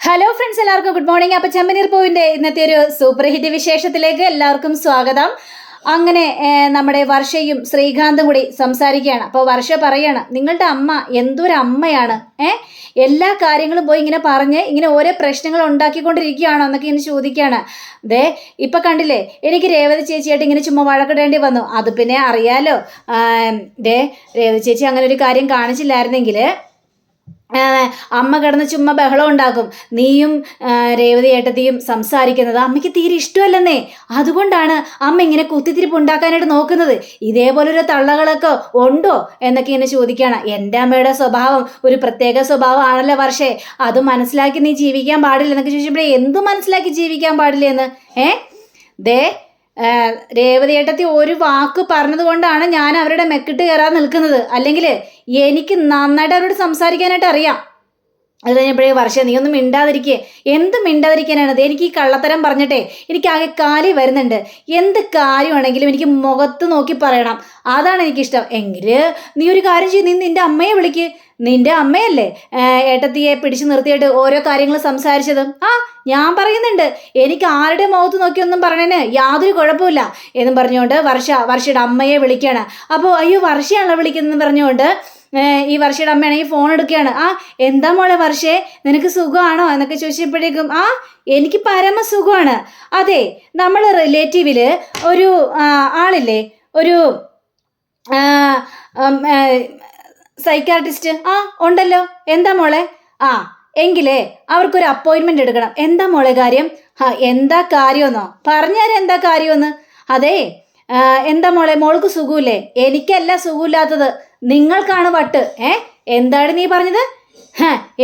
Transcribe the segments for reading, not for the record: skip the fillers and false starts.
Hello friends, എല്ലാവർക്കും good morning. അപ്പം ചെമ്പനീർ പൂവിൻ്റെ ഇന്നത്തെ ഒരു സൂപ്പർ ഹിറ്റ് വിശേഷത്തിലേക്ക് എല്ലാവർക്കും സ്വാഗതം. അങ്ങനെ നമ്മുടെ വർഷയും ശ്രീകാന്തും കൂടി സംസാരിക്കുകയാണ്. അപ്പോൾ വർഷ പറയാണ്, നിങ്ങളുടെ അമ്മ എന്തൊരു അമ്മയാണ്, എല്ലാ കാര്യങ്ങളും പോയി ഇങ്ങനെ പറഞ്ഞ് ഇങ്ങനെ ഓരോ പ്രശ്നങ്ങൾ ഉണ്ടാക്കിക്കൊണ്ടിരിക്കുകയാണോ എന്നൊക്കെ ഇങ്ങനെ ചോദിക്കുകയാണ്. ദേ ഇപ്പം കണ്ടില്ലേ, എനിക്ക് രേവതി ചേച്ചിയായിട്ട് ഇങ്ങനെ ചുമ്മാ വഴക്കിടേണ്ടി വന്നു. അത് പിന്നെ അറിയാലോ, രേവതി ചേച്ചി അങ്ങനെ ഒരു കാര്യം കാണിച്ചില്ലായിരുന്നെങ്കിൽ അമ്മ കിടന്ന് ചുമ്മാ ബഹളം ഉണ്ടാക്കും. നീയും രേവതി ഏട്ടത്തിയും സംസാരിക്കുന്നത് അമ്മയ്ക്ക് തീരെ ഇഷ്ടമല്ലെന്നേ. അതുകൊണ്ടാണ് അമ്മ ഇങ്ങനെ കുത്തിത്തിരിപ്പ് ഉണ്ടാക്കാനായിട്ട് നോക്കുന്നത്. ഇതേപോലൊരു തള്ളകളൊക്കെ ഉണ്ടോ എന്നൊക്കെ ഇങ്ങനെ ചോദിക്കുകയാണ്. എൻ്റെ അമ്മയുടെ സ്വഭാവം ഒരു പ്രത്യേക സ്വഭാവമാണല്ലോ വർഷേ, അത് മനസ്സിലാക്കി നീ ജീവിക്കാൻ പാടില്ല എന്നൊക്കെ ചോദിച്ചപ്പോഴേ, എന്ത് മനസ്സിലാക്കി ജീവിക്കാൻ പാടില്ല എന്ന് ദേ രേവതി ഏട്ടത്തി ഒരു വാക്ക് പറഞ്ഞത് കൊണ്ടാണ് ഞാൻ അവരുടെ മെക്കിട്ട് കയറാൻ നിൽക്കുന്നത്. അല്ലെങ്കിൽ എനിക്ക് നന്നായിട്ട് അവരോട് സംസാരിക്കാനായിട്ട് അറിയാം. അത് കഴിഞ്ഞപ്പോഴേ വർഷ നീ ഒന്നും മിണ്ടാതിരിക്കേ. എന്ത് മിണ്ടാതിരിക്കാനാണത്? എനിക്ക് ഈ കള്ളത്തരം പറഞ്ഞിട്ടേ എനിക്കാകെ കാലി വരുന്നുണ്ട്. എന്ത് കാര്യമാണെങ്കിലും എനിക്ക് മുഖത്ത് നോക്കി പറയണം, അതാണ് എനിക്കിഷ്ടം. എങ്കിൽ നീ ഒരു കാര്യം ചെയ്യും, നീ നിൻ്റെ അമ്മയെ വിളിക്ക്. നിൻ്റെ അമ്മയല്ലേ ഏട്ടത്തിയെ പിടിച്ചു നിർത്തിയിട്ട് ഓരോ കാര്യങ്ങൾ സംസാരിച്ചത്. ഞാൻ പറയുന്നുണ്ട്, എനിക്ക് ആരുടെ മുഖത്ത് നോക്കിയൊന്നും പറയണേന് യാതൊരു കുഴപ്പമില്ല എന്നും പറഞ്ഞുകൊണ്ട് വർഷയുടെ അമ്മയെ വിളിക്കുകയാണ്. അപ്പോൾ അയ്യോ വർഷയാണല്ലോ വിളിക്കുന്നതെന്ന് പറഞ്ഞുകൊണ്ട് ഈ വർഷയുടെ അമ്മയാണെങ്കിൽ ഫോൺ എടുക്കുകയാണ്. എന്താ മോളെ വർഷേ, നിനക്ക് സുഖമാണോ എന്നൊക്കെ ചോദിച്ചപ്പോഴേക്കും എനിക്ക് പരമസുഖമാണ്. അതെ, നമ്മളെ റിലേറ്റീവിൽ ഒരു ആളില്ലേ, ഒരു സൈക്കാട്രിസ്റ്റ് ഉണ്ടല്ലോ. എന്താ മോളെ? എങ്കിലേ അവർക്കൊരു അപ്പോയിൻമെൻ്റ് എടുക്കണം. എന്താ മോളെ കാര്യം? എന്താ കാര്യമെന്നോ പറഞ്ഞാൽ എന്താ കാര്യമെന്ന്? അതെ, എന്താ മോളെ, മോൾക്ക് സുഖമില്ലേ? എനിക്കല്ല സുഖമില്ലാത്തത്, നിങ്ങൾക്കാണ് വട്ട്. എന്താണ് നീ പറഞ്ഞത്?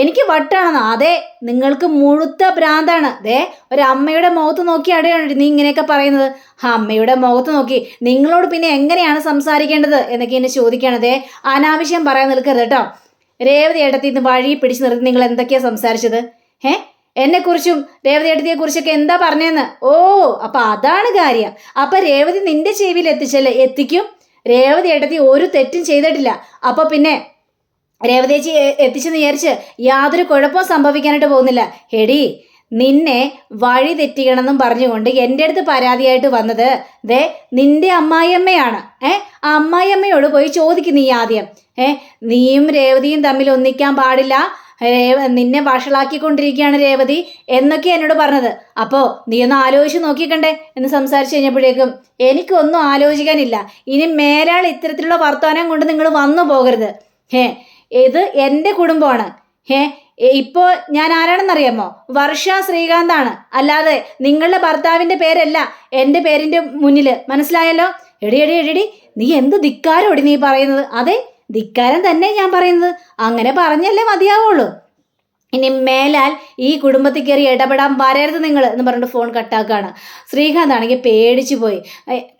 എനിക്ക് വട്ടാണെന്നോ? അതെ, നിങ്ങൾക്ക് മുഴുത്ത ഭ്രാന്താണ്. ഒരു അമ്മയുടെ മുഖത്ത് നോക്കി അടയാണ് നീ ഇങ്ങനെയൊക്കെ പറയുന്നത്. അമ്മയുടെ മുഖത്ത് നോക്കി നിങ്ങളോട് പിന്നെ എങ്ങനെയാണ് സംസാരിക്കേണ്ടത് എന്നൊക്കെ എന്നെ ചോദിക്കണതേ. അനാവശ്യം പറയാൻ നിൽക്കരുത് കേട്ടോ. രേവതി ഏട്ടത്തി ഇന്ന് വഴി പിടിച്ചു നിർത്തി നിങ്ങൾ എന്തൊക്കെയാണ് സംസാരിച്ചത്? എന്നെക്കുറിച്ചും രേവതി ഏട്ടത്തിയെ കുറിച്ചൊക്കെ എന്താ പറഞ്ഞതെന്ന്? അപ്പൊ അതാണ് കാര്യം. അപ്പൊ രേവതി നിന്റെ ചെവിയിൽ എത്തിക്കും. രേവതി ഏട്ടത്തി ഒരു തെറ്റും ചെയ്തിട്ടില്ല. അപ്പൊ പിന്നെ രേവതി ചേച്ചി എത്തിച്ചെന്ന് വിചാരിച്ച് യാതൊരു കുഴപ്പവും സംഭവിക്കാനായിട്ട് പോകുന്നില്ല. എടി, നിന്നെ വഴി തെറ്റിക്കണമെന്നും പറഞ്ഞുകൊണ്ട് എൻ്റെ അടുത്ത് പരാതിയായിട്ട് വന്നത് നിന്റെ അമ്മായിയമ്മയാണ്. ആ അമ്മായിയമ്മയോട് പോയി ചോദിക്കും നീ ആദ്യം. നീയും രേവതിയും തമ്മിൽ ഒന്നിക്കാൻ പാടില്ല, നിന്നെ വഷളാക്കിക്കൊണ്ടിരിക്കുകയാണ് രേവതി എന്നൊക്കെ എന്നോട് പറഞ്ഞത്. അപ്പോൾ നീ ഒന്ന് ആലോചിച്ച് നോക്കിക്കണ്ടേ എന്ന് സംസാരിച്ച് കഴിഞ്ഞപ്പോഴേക്കും എനിക്കൊന്നും ആലോചിക്കാനില്ല. ഇനി മേലാൾ ഇത്തരത്തിലുള്ള വർത്തമാനം കൊണ്ട് നിങ്ങൾ വന്നു പോകരുത്. ഇത് എൻ്റെ കുടുംബമാണ്. ഇപ്പോൾ ഞാൻ ആരാണെന്നറിയാമോ? വർഷ ശ്രീകാന്താണ്, അല്ലാതെ നിങ്ങളുടെ ഭർത്താവിൻ്റെ പേരല്ല എൻ്റെ പേരിൻ്റെ മുന്നിൽ. മനസ്സിലായല്ലോ? എടി നീ എന്ത് ധിക്കാരോടി നീ പറയുന്നത്? അതെ, ധിക്കാരം തന്നെ ഞാൻ പറയുന്നത്. അങ്ങനെ പറഞ്ഞല്ലേ മതിയാവുള്ളൂ. ഇനി മേലാൽ ഈ കുടുംബത്തിൽ കയറി ഇടപെടാൻ വരരുത് നിങ്ങൾ എന്ന് പറഞ്ഞിട്ട് ഫോൺ കട്ടാക്കുകയാണ്. ശ്രീകാന്ത് ആണെങ്കിൽ പേടിച്ചു പോയി.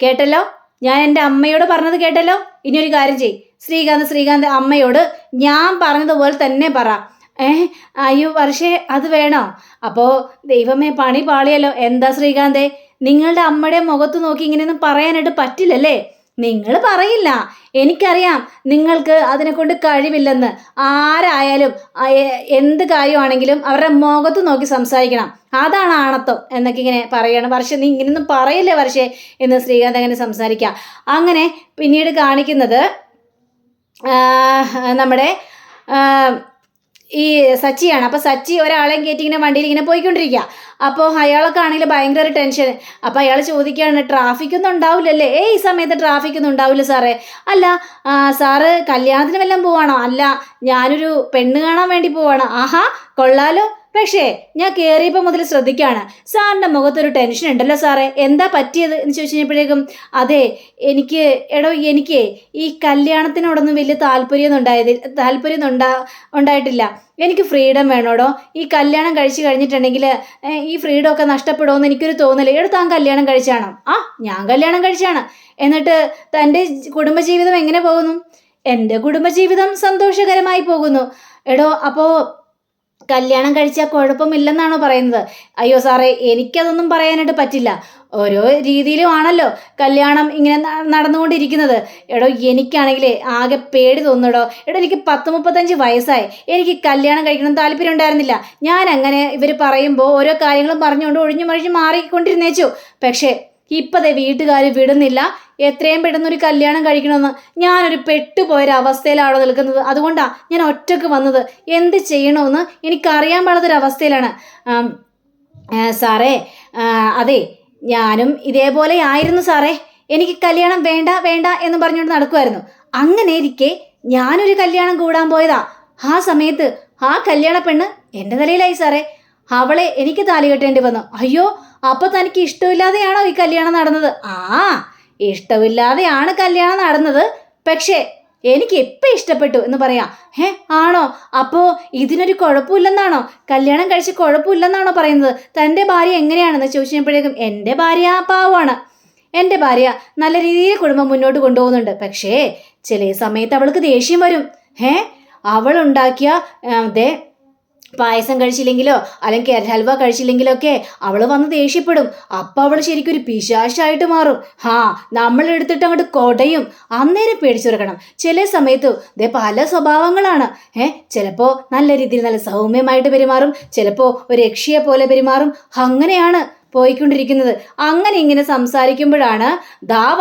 കേട്ടല്ലോ, ഞാൻ എൻ്റെ അമ്മയോട് പറഞ്ഞത് കേട്ടല്ലോ. ഇനി ഒരു കാര്യം ചെയ് ശ്രീകാന്ത് അമ്മയോട് ഞാൻ പറഞ്ഞതുപോലെ തന്നെ പറ. അയ്യോ വർഷേ, അത് വേണോ? അപ്പോൾ ദൈവമേ, പണി പാളിയല്ലോ. എന്താ ശ്രീകാന്തേ, നിങ്ങളുടെ അമ്മയുടെ മുഖത്ത് നോക്കി ഇങ്ങനെയൊന്നും പറയാനായിട്ട് പറ്റില്ലല്ലേ? നിങ്ങൾ പറയില്ല, എനിക്കറിയാം നിങ്ങൾക്ക് അതിനെക്കൊണ്ട് കഴിവില്ലെന്ന്. ആരായാലും എന്ത് കാര്യമാണെങ്കിലും അവരുടെ മുഖത്ത് നോക്കി സംസാരിക്കണം, അതാണ് ആണത്വം എന്നൊക്കെ ഇങ്ങനെ പറയണം. വർഷ നീ ഇങ്ങനെയൊന്നും പറയില്ലേ വർഷേ എന്ന് ശ്രീകാന്ത് അങ്ങനെ സംസാരിക്കാം. അങ്ങനെ പിന്നീട് കാണിക്കുന്നത് നമ്മുടെ ഈ സച്ചിയാണ്. അപ്പോൾ സച്ചി ഒരാളെയും കയറ്റി ഇങ്ങനെ വണ്ടിയിൽ ഇങ്ങനെ പോയിക്കൊണ്ടിരിക്കുക. അപ്പോൾ അയാളൊക്കെ ആണെങ്കിൽ ഭയങ്കര ടെൻഷൻ. അപ്പോൾ അയാൾ ചോദിക്കുകയാണ്, ട്രാഫിക്കൊന്നും ഉണ്ടാവില്ലല്ലേ? ഈ സമയത്ത് ട്രാഫിക്കൊന്നും ഉണ്ടാവില്ല സാറേ. അല്ല സാറ് കല്യാണത്തിന് വല്ലതും പോവാണോ? അല്ല, ഞാനൊരു പെണ്ണ് കാണാൻ വേണ്ടി പോവാണ്. കൊള്ളാലോ. പക്ഷേ ഞാൻ കയറിയപ്പോൾ മുതൽ ശ്രദ്ധിക്കുകയാണ്, സാറിൻ്റെ മുഖത്തൊരു ടെൻഷൻ ഉണ്ടല്ലോ സാറേ. എന്താ പറ്റിയത് എന്ന് ചോദിച്ചു കഴിഞ്ഞപ്പോഴേക്കും അതെ, എനിക്ക് ഈ കല്യാണത്തിനോടൊന്നും വലിയ താല്പര്യമൊന്നും ഉണ്ടായിട്ടില്ല. എനിക്ക് ഫ്രീഡം വേണോടോ. ഈ കല്യാണം കഴിച്ചു കഴിഞ്ഞിട്ടുണ്ടെങ്കിൽ ഈ ഫ്രീഡം ഒക്കെ നഷ്ടപ്പെടുമെന്ന് എനിക്കൊരു തോന്നല്. താൻ കല്യാണം കഴിച്ചാണോ? ഞാൻ കല്യാണം കഴിച്ചാണ്. എന്നിട്ട് തൻ്റെ കുടുംബജീവിതം എങ്ങനെ പോകുന്നു? എൻ്റെ കുടുംബജീവിതം സന്തോഷകരമായി പോകുന്നു. അപ്പോൾ കല്യാണം കഴിച്ചാൽ കുഴപ്പമില്ലെന്നാണോ പറയുന്നത്? അയ്യോ സാറേ, എനിക്കതൊന്നും പറയാനായിട്ട് പറ്റില്ല. ഓരോ രീതിയിലും ആണല്ലോ കല്യാണം ഇങ്ങനെ നടന്നുകൊണ്ടിരിക്കുന്നത്. എടോ എനിക്കാണെങ്കിലേ ആകെ പേടി തോന്നുടോ. എടോ എനിക്ക് 10-35 വയസ്സായി. എനിക്ക് കല്യാണം കഴിക്കണം താല്പര്യം ഉണ്ടായിരുന്നില്ല. ഞാൻ അങ്ങനെ ഇവർ പറയുമ്പോൾ ഓരോ കാര്യങ്ങളും പറഞ്ഞുകൊണ്ട് ഒഴിഞ്ഞു മാറിക്കൊണ്ടിരുന്നേച്ചു. പക്ഷേ ഇപ്പതേ വീട്ടുകാർ വിടുന്നില്ല. എത്രയും പെട്ടെന്ന് ഒരു കല്യാണം കഴിക്കണമെന്ന്. ഞാനൊരു പെട്ടുപോയൊരവസ്ഥയിലാണോ നിൽക്കുന്നത്. അതുകൊണ്ടാണ് ഞാൻ ഒറ്റക്ക് വന്നത്. എന്ത് ചെയ്യണമെന്ന് എനിക്കറിയാൻ പാടാത്തൊരവസ്ഥയിലാണ് സാറേ. അതെ, ഞാനും ഇതേപോലെ ആയിരുന്നു സാറേ. എനിക്ക് കല്യാണം വേണ്ട വേണ്ട എന്ന് പറഞ്ഞുകൊണ്ട് നടക്കുമായിരുന്നു. അങ്ങനെ ഇരിക്കെ ഞാനൊരു കല്യാണം കൂടാൻ പോയതാ. ആ സമയത്ത് ആ കല്യാണ പെണ്ണ് എൻ്റെ തലയിലായി സാറേ. അവളെ എനിക്ക് താലി കെട്ടേണ്ടി വന്നു. അയ്യോ, അപ്പൊ തനിക്ക് ഇഷ്ടമില്ലാതെയാണോ ഈ കല്യാണം നടന്നത്? ആ, ഇഷ്ടമില്ലാതെയാണ് കല്യാണം നടന്നത്. പക്ഷേ എനിക്ക് ഇപ്പം ഇഷ്ടപ്പെട്ടു എന്ന് പറയാം. ആണോ? അപ്പോൾ ഇതിനൊരു കുഴപ്പമില്ലെന്നാണോ? കല്യാണം കഴിച്ച് കുഴപ്പമില്ലെന്നാണോ പറയുന്നത്? തൻ്റെ ഭാര്യ എങ്ങനെയാണെന്ന് ചോദിച്ചപ്പോഴേക്കും എൻ്റെ ഭാര്യ പാവമാണ്. എൻ്റെ ഭാര്യ നല്ല രീതിയിൽ കുടുംബം മുന്നോട്ട് കൊണ്ടുപോകുന്നുണ്ട്. പക്ഷേ ചില സമയത്ത് അവൾക്ക് ദേഷ്യം വരും. അവളുണ്ടാക്കിയ പായസം കഴിച്ചില്ലെങ്കിലോ അല്ലെങ്കിൽ ഹൽവ കഴിച്ചില്ലെങ്കിലോ ഒക്കെ അവൾ വന്ന് ദേഷ്യപ്പെടും. അപ്പം അവൾ ശരിക്കും ഒരു പിശാശായിട്ട് മാറും. നമ്മൾ എടുത്തിട്ട് അങ്ങോട്ട് കൊടയും. അന്നേരം പേടിച്ചുറക്കണം. ചില സമയത്ത് പല സ്വഭാവങ്ങളാണ്. ചിലപ്പോൾ നല്ല രീതിയിൽ നല്ല സൗമ്യമായിട്ട് പെരുമാറും, ചിലപ്പോൾ ഒരു യക്ഷിയെ പോലെ പെരുമാറും. അങ്ങനെയാണ് പോയിക്കൊണ്ടിരിക്കുന്നത്. അങ്ങനെ ഇങ്ങനെ സംസാരിക്കുമ്പോഴാണ്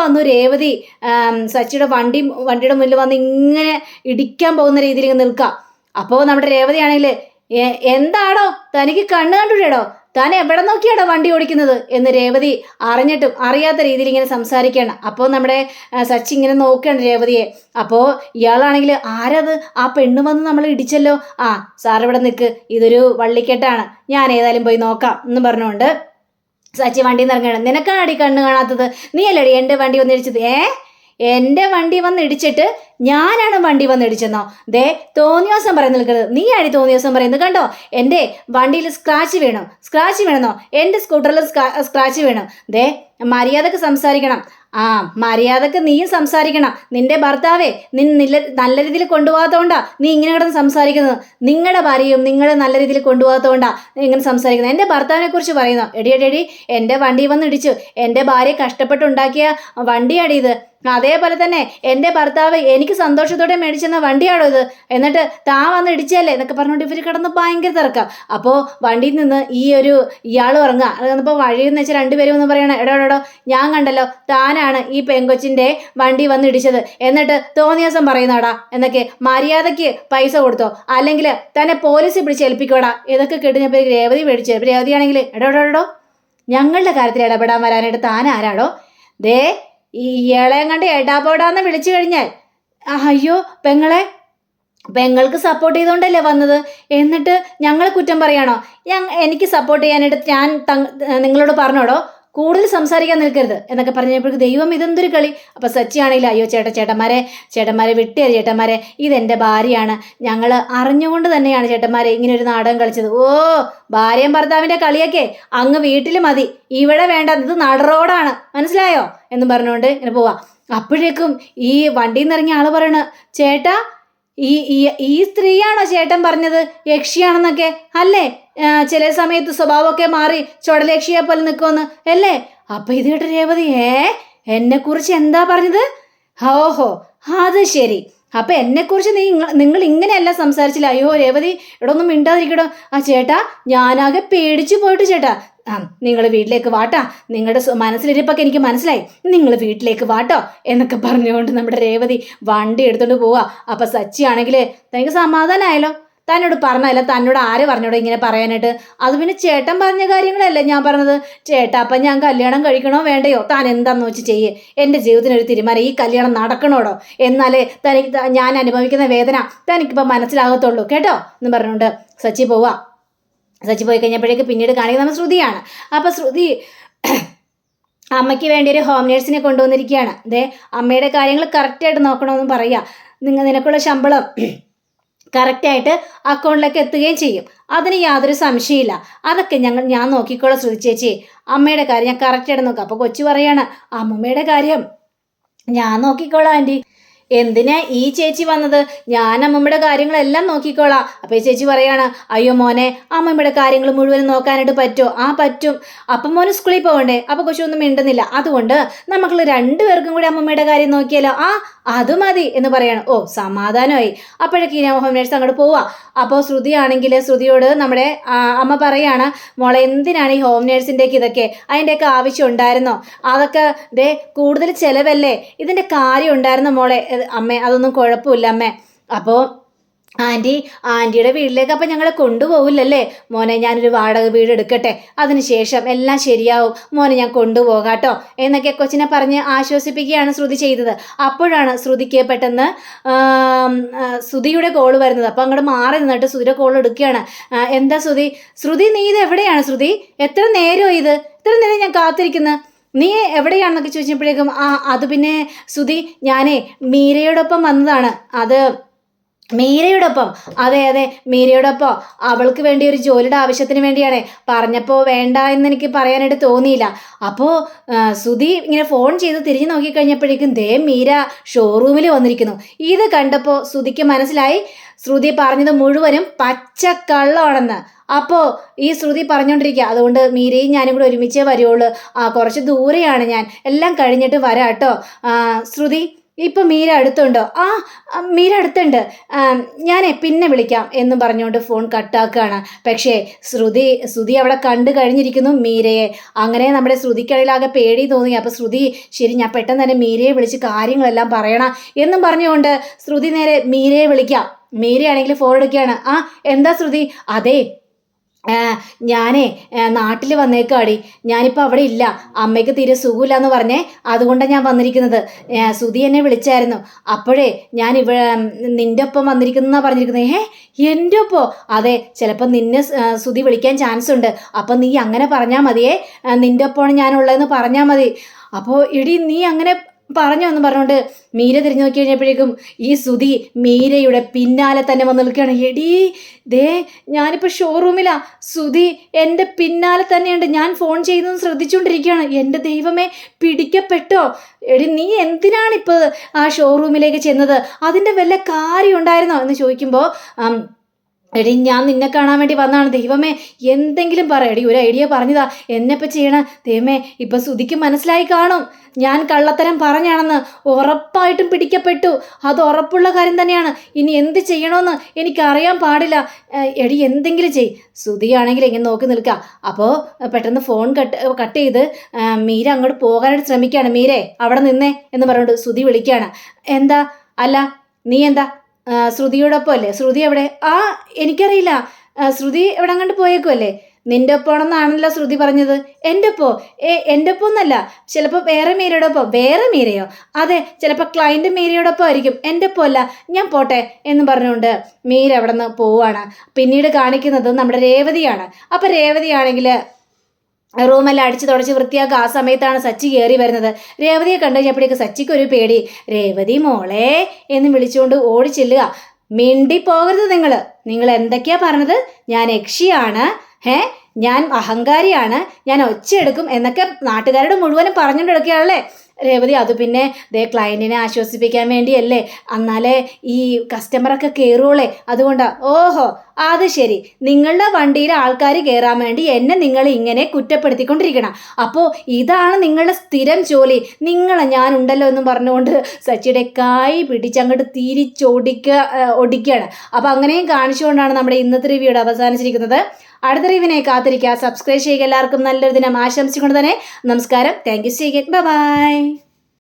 വന്നു രേവതി സച്ചിയുടെ വണ്ടിയുടെ മുന്നിൽ വന്ന് ഇങ്ങനെ ഇടിക്കാൻ പോകുന്ന രീതിയിൽ നിൽക്കാം. അപ്പോൾ നമ്മുടെ രേവതി ആണെങ്കിൽ എന്താടോ തനിക്ക് കണ്ണ് കണ്ടുടേടോ, താൻ എവിടെ നോക്കിയാടോ വണ്ടി ഓടിക്കുന്നത് എന്ന് രേവതി അറിഞ്ഞിട്ടും അറിയാത്ത രീതിയിൽ ഇങ്ങനെ സംസാരിക്കുകയാണ്. അപ്പോൾ നമ്മുടെ സച്ചി ഇങ്ങനെ നോക്കുകയാണ് രേവതിയെ. അപ്പോൾ ഇയാളാണെങ്കിൽ ആരത്? ആ പെണ്ണ് വന്ന് നമ്മൾ ഇടിച്ചല്ലോ. സാർ ഇവിടെ നിൽക്ക്, ഇതൊരു വള്ളിക്കെട്ടാണ്, ഞാൻ ഏതായാലും പോയി നോക്കാം എന്ന് പറഞ്ഞുകൊണ്ട് സച്ചി വണ്ടിയിൽ നിന്ന് ഇറങ്ങണം. നിനക്കാണടി കണ്ണ് കാണാത്തത്? നീ അല്ലടി എൻ്റെ വണ്ടി വന്ന് ഇടിച്ചത്. എൻ്റെ വണ്ടി വന്ന് ഇടിച്ചിട്ട് ഞാനാണ് വണ്ടി വന്ന് ഇടിച്ചെന്നോ? തോന്നിയ ദിവസം പറയുന്ന നിൽക്കുന്നത്. നീ ആടി തോന്നിയ ദിവസം പറയുന്നത്. കണ്ടോ എൻ്റെ വണ്ടിയിൽ സ്ക്രാച്ച് വീണെന്നോ? എൻ്റെ സ്കൂട്ടറിൽ സ്ക്രാച്ച് വീണു. മര്യാദക്ക് സംസാരിക്കണം. മര്യാദക്ക് നീയും സംസാരിക്കണം. നിന്റെ ഭർത്താവേ നല്ല രീതിയിൽ കൊണ്ടുപോകാത്തതുകൊണ്ടാ നീ ഇങ്ങനെ കിടന്ന് സംസാരിക്കുന്നത്. നിങ്ങളുടെ ഭാര്യയും നിങ്ങളെ നല്ല രീതിയിൽ കൊണ്ടുപോകാത്തതുകൊണ്ടാ നീ ഇങ്ങനെ സംസാരിക്കുന്നത്. എൻ്റെ ഭർത്താവിനെ കുറിച്ച് പറയുന്നു. എടി എൻ്റെ വണ്ടി വന്ന് ഇടിച്ചു. എൻ്റെ ഭാര്യ കഷ്ടപ്പെട്ടുണ്ടാക്കിയ വണ്ടിയാടി ഇത്. അതേപോലെ തന്നെ എൻ്റെ ഭർത്താവ് എനിക്ക് സന്തോഷത്തോടെ മേടിച്ചെന്ന വണ്ടിയാണോ ഇത്? എന്നിട്ട് താൻ വന്ന് ഇടിച്ചല്ലേ എന്നൊക്കെ പറഞ്ഞുകൊണ്ട് ഇവർ കിടന്ന് ഭയങ്കര തിരക്കാം. അപ്പോൾ വണ്ടിയിൽ നിന്ന് ഇയാൾ ഇറങ്ങുക. അപ്പോൾ വഴിയെന്ന് വെച്ചാൽ രണ്ടുപേരും എന്ന് പറയണം, എടോ ഞാൻ കണ്ടല്ലോ താനാണ് ഈ പെങ്കൊച്ചിൻ്റെ വണ്ടി വന്ന് ഇടിച്ചത്, എന്നിട്ട് തോന്നിയ ദിവസം പറയുന്നാടാ എന്നൊക്കെ. മര്യാദയ്ക്ക് പൈസ കൊടുത്തോ, അല്ലെങ്കിൽ തന്നെ പോലീസ് പിടിച്ച് ഏൽപ്പിക്കോടാ. ഇതൊക്കെ കേട്ടുകഴിഞ്ഞപ്പോൾ രേവതി മേടിച്ചു. രേവതിയാണെങ്കിൽ എടോ ഞങ്ങളുടെ കാര്യത്തിൽ ഇടപെടാൻ വരാനായിട്ട് താൻ ആരാടോ? ഈ ഇയാളെയും കണ്ട് എടാപോടാന്ന് വിളിച്ചു കഴിഞ്ഞാൽ അയ്യോ പെങ്ങൾക്ക് സപ്പോർട്ട് ചെയ്തുകൊണ്ടല്ലേ വന്നത്, എന്നിട്ട് ഞങ്ങളെ കുറ്റം പറയാണോ? എനിക്ക് സപ്പോർട്ട് ചെയ്യാനായിട്ട് ഞാൻ നിങ്ങളോട് പറഞ്ഞോടോ, കൂടുതൽ സംസാരിക്കാൻ നിൽക്കരുത് എന്നൊക്കെ പറഞ്ഞപ്പോഴേക്ക് ദൈവം ഇതെന്തൊരു കളി. അപ്പം സച്ചിയാണെങ്കിൽ അയ്യോ ചേട്ടന്മാരെ വിട്ടേര് ചേട്ടന്മാരെ, ഇതെൻ്റെ ഭാര്യയാണ്, ഞങ്ങൾ അറിഞ്ഞുകൊണ്ട് തന്നെയാണ് ചേട്ടന്മാരെ ഇങ്ങനെ ഒരു നാടകം കളിച്ചത്. ഭാര്യയും ഭർത്താവിൻ്റെ കളിയൊക്കെ അങ്ങ് വീട്ടിൽ മതി, ഇവിടെ വേണ്ട, ഇത് നടറോഡാണ്, മനസ്സിലായോ എന്ന് പറഞ്ഞുകൊണ്ട് ഇങ്ങനെ പോവാം. അപ്പോഴേക്കും ഈ വണ്ടിയിൽ നിന്ന് ഇറങ്ങിയ ആള് പറയണ, ചേട്ടാ ഈ സ്ത്രീയാണോ ചേട്ടൻ പറഞ്ഞത് യക്ഷിയാണെന്നൊക്കെ? അല്ലേ, ചില സമയത്ത് സ്വഭാവമൊക്കെ മാറി ചുടലയക്ഷിയെ പോലെ നിൽക്കുമെന്ന് അല്ലേ? അപ്പൊ ഇത് കേട്ട രേവതി എന്നെ കുറിച്ച് എന്താ പറഞ്ഞത്? ഓഹോ, അത് ശരി. അപ്പൊ എന്നെക്കുറിച്ച് നിങ്ങൾ ഇങ്ങനെയല്ല സംസാരിച്ചില്ല. അയ്യോ രേവതി, ഇവിടെ ഒന്നും മിണ്ടാതിരിക്കടോ. ചേട്ടാ ഞാനാകെ പേടിച്ചു പോയിട്ട് ചേട്ടാ. നിങ്ങൾ വീട്ടിലേക്ക് വാട്ടാ, നിങ്ങളുടെ മനസ്സിലിരിപ്പൊക്കെ എനിക്ക് മനസ്സിലായി, നിങ്ങൾ വീട്ടിലേക്ക് വാട്ടോ എന്നൊക്കെ പറഞ്ഞുകൊണ്ട് നമ്മുടെ രേവതി വണ്ടി എടുത്തോണ്ട് പോവാ. അപ്പൊ സച്ചി ആണെങ്കിൽ തനിക്ക് സമാധാനമായല്ലോ, തന്നോട് പറഞ്ഞല്ല, തന്നോട് ആര് പറഞ്ഞോടോ ഇങ്ങനെ പറയാനായിട്ട്? അത് പിന്നെ ചേട്ടൻ പറഞ്ഞ കാര്യങ്ങളല്ലേ ഞാൻ പറഞ്ഞത്. ചേട്ടാ അപ്പം ഞാൻ കല്യാണം കഴിക്കണോ വേണ്ടയോ? താൻ എന്താന്ന് വെച്ച് ചെയ്യേ, എൻ്റെ ജീവിതത്തിനൊരു തീരുമാനം, ഈ കല്യാണം നടക്കണോടോ, എന്നാലേ തനിക്ക് ഞാൻ അനുഭവിക്കുന്ന വേദന തനിക്കിപ്പോൾ മനസ്സിലാകത്തുള്ളൂ കേട്ടോ എന്ന് പറഞ്ഞുകൊണ്ട് സച്ചി പോവാ. സച്ചി പോയി കഴിഞ്ഞപ്പോഴേക്ക് പിന്നീട് കാണിക്കുന്നത് നമ്മൾ ശ്രുതിയാണ്. അപ്പം ശ്രുതി അമ്മയ്ക്ക് വേണ്ടി ഒരു ഹോം നേഴ്സിനെ കൊണ്ടുവന്നിരിക്കുകയാണ്. അമ്മയുടെ കാര്യങ്ങൾ കറക്റ്റായിട്ട് നോക്കണമെന്ന് പറയുക. നിനക്കുള്ള ശമ്പളം കറക്റ്റായിട്ട് അക്കൗണ്ടിലേക്ക് എത്തുകയും ചെയ്യും, അതിന് യാതൊരു സംശയമില്ല. അതൊക്കെ ഞാൻ നോക്കിക്കോളാം ശ്രുതി ചേച്ചി, അമ്മയുടെ കാര്യം ഞാൻ കറക്റ്റായിട്ട് നോക്കാം. അപ്പോൾ കൊച്ചു പറയാണ്, അമ്മമ്മയുടെ കാര്യം ഞാൻ നോക്കിക്കോളാം ആൻറ്റി എന്തിനാ ഈ ചേച്ചി വന്നത്? ഞാൻ അമ്മമ്മയുടെ കാര്യങ്ങളെല്ലാം നോക്കിക്കോളാം. അപ്പോൾ ഈ ചേച്ചി പറയാണ്, അയ്യോ മോനെ, അമ്മമ്മയുടെ കാര്യങ്ങൾ മുഴുവൻ നോക്കാനായിട്ട് പറ്റുമോ? ആ പറ്റും. അപ്പം മോന് സ്കൂളിൽ പോകണ്ടേ? അപ്പോൾ കൊച്ചൊന്നും മിണ്ടുന്നില്ല. അതുകൊണ്ട് നമുക്ക് രണ്ടുപേർക്കും കൂടി അമ്മമ്മയുടെ കാര്യം നോക്കിയാലോ? ആ അത് മതി എന്ന് പറയാണ്. ഓ സമാധാനമായി. അപ്പോഴേക്ക് ഹോം നേഴ്സ് അങ്ങോട്ട് പോവാ. അപ്പോൾ ശ്രുതിയാണെങ്കിൽ ശ്രുതിയോട് നമ്മുടെ അമ്മ പറയാണ്, മോളെ എന്തിനാണ് ഈ ഹോം നേഴ്സിൻ്റെയൊക്കെ ഇതൊക്കെ? അതിൻ്റെയൊക്കെ ആവശ്യം ഉണ്ടായിരുന്നോ? അതൊക്കെ ദേ കൂടുതൽ ചിലവല്ലേ? ഇതിൻ്റെ കാര്യം ഉണ്ടായിരുന്നോ മോളെ? അമ്മേ അതൊന്നും കുഴപ്പമില്ല അമ്മേ. അപ്പോൾ ആൻറ്റിയുടെ വീട്ടിലേക്ക് അപ്പം ഞങ്ങളെ കൊണ്ടുപോകില്ലല്ലേ? മോനെ ഞാനൊരു വാടക വീട് എടുക്കട്ടെ, അതിനുശേഷം എല്ലാം ശരിയാവും മോനെ, ഞാൻ കൊണ്ടുപോകാട്ടോ എന്നൊക്കെ കൊച്ചിനെ പറഞ്ഞ് ആശ്വസിപ്പിക്കുകയാണ് ശ്രുതി ചെയ്തത്. അപ്പോഴാണ് ശ്രുതിക്ക് പെട്ടെന്ന് ശ്രുതിയുടെ കോള് വരുന്നത്. അപ്പം അങ്ങോട്ട് മാറി നിന്നിട്ട് ശ്രുതിയുടെ കോൾ എടുക്കുകയാണ്. എന്താ ശ്രുതി നീ ഇത് എവിടെയാണ് ശ്രുതി? എത്ര നേരമോ ഇത്ര നേരം ഞാൻ കാത്തിരിക്കുന്നത്, നീ എവിടെയാണെന്നൊക്കെ ചോദിച്ചപ്പോഴേക്കും അത് പിന്നെ ശ്രുതി ഞാനേ മീരയോടൊപ്പം വന്നതാണ്. അത് മീരയോടൊപ്പം? അതെ മീരയോടൊപ്പം. അവൾക്ക് വേണ്ടി ഒരു ജോലിയുടെ ആവശ്യത്തിന് വേണ്ടിയാണ്. പറഞ്ഞപ്പോൾ വേണ്ട എന്ന് എനിക്ക് പറയാനായിട്ട് തോന്നിയില്ല. അപ്പോൾ ശ്രുതി ഇങ്ങനെ ഫോൺ ചെയ്ത് തിരിഞ്ഞു നോക്കിക്കഴിഞ്ഞപ്പോഴേക്കും ദേ മീര ഷോറൂമിൽ വന്നിരിക്കുന്നു. ഇത് കണ്ടപ്പോൾ ശ്രുതിക്ക് മനസ്സിലായി ശ്രുതി പറഞ്ഞത് മുഴുവനും പച്ചക്കള്ളമാണെന്ന്. അപ്പോൾ ഈ ശ്രുതി പറഞ്ഞുകൊണ്ടിരിക്കുക, അതുകൊണ്ട് മീരയും ഞാനും കൂടെ ഒരുമിച്ചേ വരുള്ളൂ, കുറച്ച് ദൂരെയാണ് ഞാൻ, എല്ലാം കഴിഞ്ഞിട്ട് വരാം കേട്ടോ. ശ്രുതി ഇപ്പം മീര അടുത്തുണ്ടോ? മീര അടുത്തുണ്ട്, ഞാൻ പിന്നെ വിളിക്കാം എന്നും പറഞ്ഞുകൊണ്ട് ഫോൺ കട്ടാക്കുകയാണ്. പക്ഷേ ശ്രുതി അവിടെ കണ്ടു കഴിഞ്ഞിരിക്കുന്നു മീരയെ. അങ്ങനെ നമ്മുടെ ശ്രുതിക്കടയിലാകെ പേടി തോന്നി. അപ്പോൾ ശ്രുതി ശരി ഞാൻ പെട്ടെന്ന് തന്നെ മീരയെ വിളിച്ച് കാര്യങ്ങളെല്ലാം പറയണം എന്നും പറഞ്ഞുകൊണ്ട് ശ്രുതി നേരെ മീരയെ വിളിക്കാം. മീരയാണെങ്കിൽ ഫോൺ എടുക്കുകയാണ്. എന്താ ശ്രുതി? അതെ ഞാനേ നാട്ടിൽ വന്നേക്കാടി, ഞാനിപ്പോൾ അവിടെ ഇല്ല, അമ്മയ്ക്ക് തീരെ സുഖമില്ല എന്ന് പറഞ്ഞേ, അതുകൊണ്ടാണ് ഞാൻ വന്നിരിക്കുന്നത്. ശ്രുതി എന്നെ വിളിച്ചായിരുന്നു. അപ്പോഴേ ഞാൻ നിൻ്റെ ഒപ്പം വന്നിരിക്കുന്നതെന്നാണ് പറഞ്ഞിരിക്കുന്നത്. എൻ്റെ ഒപ്പോ? അതെ, ചിലപ്പോൾ നിന്നെ ശ്രുതി വിളിക്കാൻ ചാൻസ് ഉണ്ട്. അപ്പം നീ അങ്ങനെ പറഞ്ഞാൽ മതിയേ, നിൻ്റെ ഒപ്പമാണ് ഞാനുള്ളതെന്ന് പറഞ്ഞാൽ മതി. അപ്പോൾ എടി നീ അങ്ങനെ പറഞ്ഞു എന്ന് പറഞ്ഞുകൊണ്ട് മീര തിരിഞ്ഞു നോക്കി കഴിഞ്ഞപ്പോഴേക്കും ഈ ശ്രുതി മീരയുടെ പിന്നാലെ തന്നെ വന്ന് നിൽക്കുകയാണ്. എടീ ദേ ഞാനിപ്പോൾ ഷോറൂമിലാണ്, ശ്രുതി എൻ്റെ പിന്നാലെ തന്നെയുണ്ട്, ഞാൻ ഫോൺ ചെയ്യുന്നത് ശ്രദ്ധിച്ചുകൊണ്ടിരിക്കുകയാണ്. എൻ്റെ ദൈവമേ, പിടിക്കപ്പെട്ടോ? എടി നീ എന്തിനാണിപ്പോൾ ആ ഷോറൂമിലേക്ക് ചെന്നത്? അതിൻ്റെ വല്ല കാര്യം ഉണ്ടായിരുന്നോ എന്ന് ചോദിക്കുമ്പോൾ എടി ഞാൻ നിന്നെ കാണാൻ വേണ്ടി വന്നതാണ്. ദൈവമേ എന്തെങ്കിലും പറ. എടി ഒരു ഐഡിയ പറഞ്ഞതാ, എന്നെപ്പോൾ ചെയ്യണം? ദൈവമേ ഇപ്പം ശ്രുതിക്ക് മനസ്സിലായി കാണും ഞാൻ കള്ളത്തരം പറഞ്ഞാണെന്ന്. ഉറപ്പായിട്ടും പിടിക്കപ്പെട്ടു, അത് ഉറപ്പുള്ള കാര്യം തന്നെയാണ്. ഇനി എന്ത് ചെയ്യണമെന്ന് എനിക്കറിയാൻ പാടില്ല. എടി എന്തെങ്കിലും ചെയ്. ശ്രുതിയാണെങ്കിൽ ഇങ്ങനെ നോക്കി നിൽക്കുക. അപ്പോൾ പെട്ടെന്ന് ഫോൺ കട്ട് ചെയ്ത് മീര അങ്ങോട്ട് പോകാനായിട്ട് ശ്രമിക്കുകയാണ്. മീരേ അവിടെ നിന്നേ എന്ന് പറഞ്ഞുകൊണ്ട് ശ്രുതി വിളിക്കുകയാണ്. എന്താ? അല്ല നീ എന്താ ശ്രുതിയോടൊപ്പം അല്ലേ? ശ്രുതി എവിടെ? എനിക്കറിയില്ല, ശ്രുതി എവിടെ അങ്ങോട്ട് പോയേക്കുമല്ലേ? നിൻ്റെ ഒപ്പമാണെന്നാണല്ലോ ശ്രുതി പറഞ്ഞത്. എൻ്റെ ഒപ്പോ? എൻ്റെ ഒപ്പം ഒന്നല്ല, ചിലപ്പോൾ വേറെ മീരയോടൊപ്പം. വേറെ മീരയോ? അതെ, ചിലപ്പോൾ ക്ലയൻറ്റ് മീരയോടൊപ്പം ആയിരിക്കും, എൻ്റെ ഒപ്പം അല്ല, ഞാൻ പോട്ടെ എന്ന് പറഞ്ഞുകൊണ്ട് മീര അവിടെ നിന്ന് പോവുകയാണ്. പിന്നീട് കാണിക്കുന്നത് നമ്മുടെ രേവതിയാണ്. അപ്പം രേവതിയാണെങ്കിൽ റൂമെല്ലാം അടിച്ച് തുടച്ച് വൃത്തിയാക്കുക. ആ സമയത്താണ് സച്ചി കയറി വരുന്നത്. രേവതിയെ കണ്ടു കഴിഞ്ഞപ്പോഴേക്ക് സച്ചിക്ക് ഒരു പേടി. രേവതി മോളെ എന്ന് വിളിച്ചുകൊണ്ട് ഓടി ചെല്ലുക. മിണ്ടി പോകരുത് നിങ്ങൾ എന്തൊക്കെയാ പറഞ്ഞത്? ഞാൻ യക്ഷിയാണ്, ഞാൻ അഹങ്കാരിയാണ്, ഞാൻ ഒച്ചയെടുക്കും എന്നൊക്കെ നാട്ടുകാരോട് മുഴുവനും പറഞ്ഞുകൊണ്ടിരിക്കുകയാണല്ലേ രേവതി. അത് പിന്നെ ദേ ക്ലയൻറ്റിനെ ആശ്വസിപ്പിക്കാൻ വേണ്ടിയല്ലേ, എന്നാലേ ഈ കസ്റ്റമറൊക്കെ കയറുള്ളേ, അതുകൊണ്ടാണ്. ഓഹോ അത് ശരി, നിങ്ങളുടെ വണ്ടിയിൽ ആൾക്കാർ കയറാൻ വേണ്ടി എന്നെ നിങ്ങൾ ഇങ്ങനെ കുറ്റപ്പെടുത്തിക്കൊണ്ടിരിക്കണം. അപ്പോൾ ഇതാണ് നിങ്ങളുടെ സ്ഥിരം ജോലി, നിങ്ങളെ ഞാനുണ്ടല്ലോ എന്നും പറഞ്ഞുകൊണ്ട് സച്ചിയുടെ കൈ പിടിച്ചങ്ങോട്ട് ഒടിക്കുകയാണ്. അപ്പോൾ അങ്ങനെയും കാണിച്ചുകൊണ്ടാണ് നമ്മുടെ ഇന്നത്തെ റിവ്യൂടെ അവസാനിച്ചിരിക്കുന്നത്. അടുത്ത റിവ്യൂവിനെ കാത്തിരിക്കുക. സബ്സ്ക്രൈബ് ചെയ്യുക. എല്ലാവർക്കും നല്ലൊരു ദിനം ആശംസിച്ചുകൊണ്ട് തന്നെ നമസ്കാരം. Thank you. ബൈ.